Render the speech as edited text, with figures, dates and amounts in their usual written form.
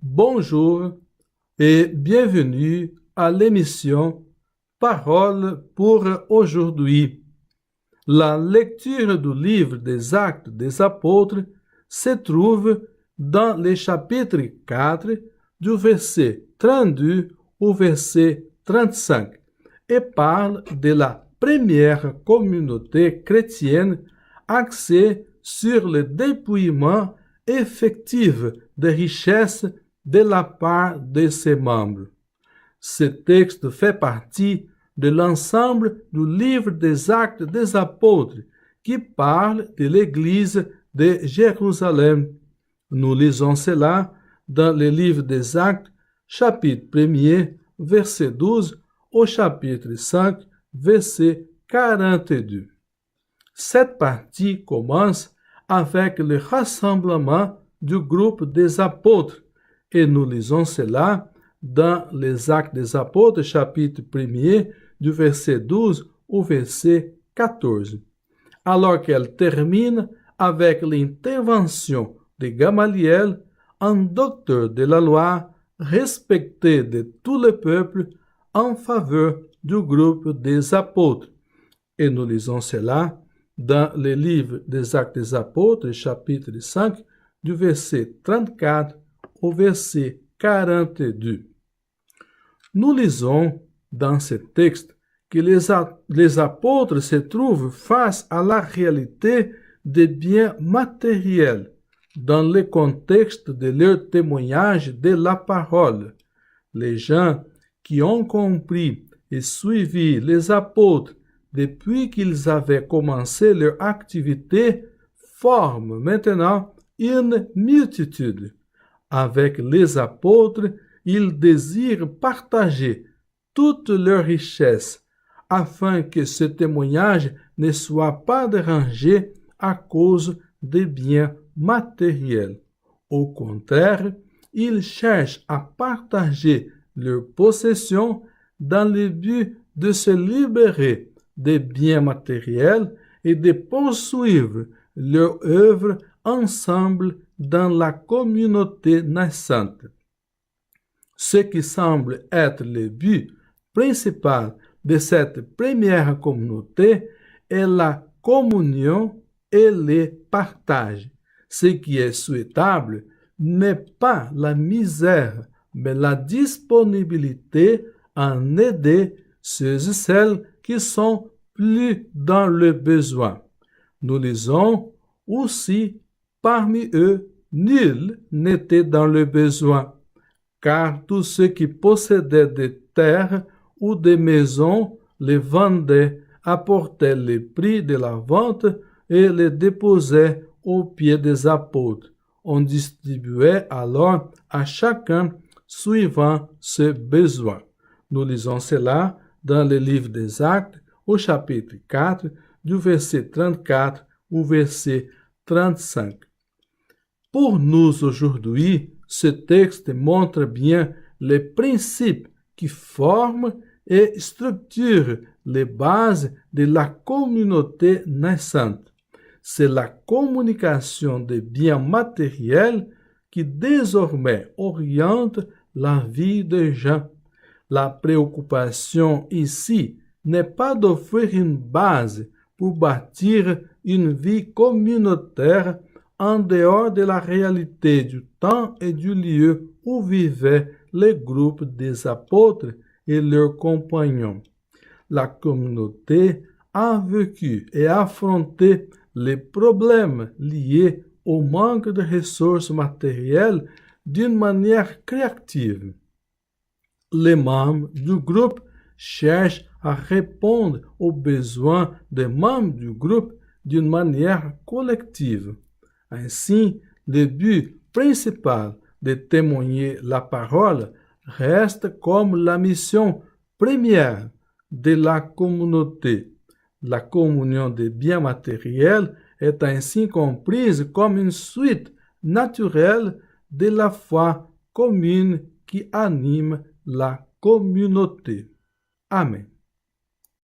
Bonjour et bienvenue à l'émission Parole pour aujourd'hui. La lecture du livre des Actes des Apôtres se trouve dans le chapitre 4 du verset 32 au verset 35 et parle de la première communauté chrétienne axée sur le dépouillement effectif des richesses de la part de ses membres. Ce texte fait partie de l'ensemble du livre des Actes des Apôtres qui parle de l'Église de Jérusalem. Nous lisons cela dans le livre des Actes, chapitre 1er, verset 12, au chapitre 5, verset 42. Cette partie commence avec le rassemblement du groupe des apôtres et nous lisons cela dans les Actes des Apôtres, chapitre 1er, du verset 12 au verset 14. Alors qu'elle termine avec l'intervention de Gamaliel, un docteur de la loi respecté de tout le peuple en faveur du groupe des apôtres. Et nous lisons cela dans le livre des Actes des Apôtres, chapitre 5, du verset 34 au verset 42. Nous lisons dans ce texte que les apôtres se trouvent face à la réalité des biens matériels dans le contexte de leur témoignage de la parole. Les gens qui ont compris et suivi les apôtres depuis qu'ils avaient commencé leur activité forment maintenant une multitude. Avec les apôtres, ils désirent partager toutes leurs richesses afin que ce témoignage ne soit pas dérangé à cause des biens matériels. Au contraire, ils cherchent à partager leurs possessions dans le but de se libérer des biens matériels et de poursuivre leur œuvre ensemble dans la communauté naissante. Ce qui semble être le but principal de cette première communauté est la communion et le partage. Ce qui est souhaitable n'est pas la misère, mais la disponibilité en aider ceux et celles qui sont plus dans le besoin. Nous lisons aussi, parmi eux, nul n'était dans le besoin, car tous ceux qui possédaient des terres ou des maisons les vendaient, apportaient le prix de la vente et les déposaient aux pieds des apôtres. On distribuait alors à chacun suivant ses besoins. Nous lisons cela dans le livre des Actes, au chapitre 4, du verset 34 au verset 35. Pour nous aujourd'hui, ce texte montre bien les principes qui forment et structurent les bases de la communauté naissante. C'est la communication des biens matériels qui désormais oriente la vie des gens. La préoccupation ici n'est pas d'offrir une base pour bâtir une vie communautaire en dehors de la réalité du temps et du lieu où vivaient les groupes des apôtres et leurs compagnons. La communauté a vécu et affronté les problèmes liés au manque de ressources matérielles d'une manière créative. Les membres du groupe cherchent à répondre aux besoins des membres du groupe d'une manière collective. Ainsi, le but principal de témoigner la parole reste comme la mission première de la communauté. La communion des biens matériels est ainsi comprise comme une suite naturelle de la foi commune qui anime la communauté. Amen.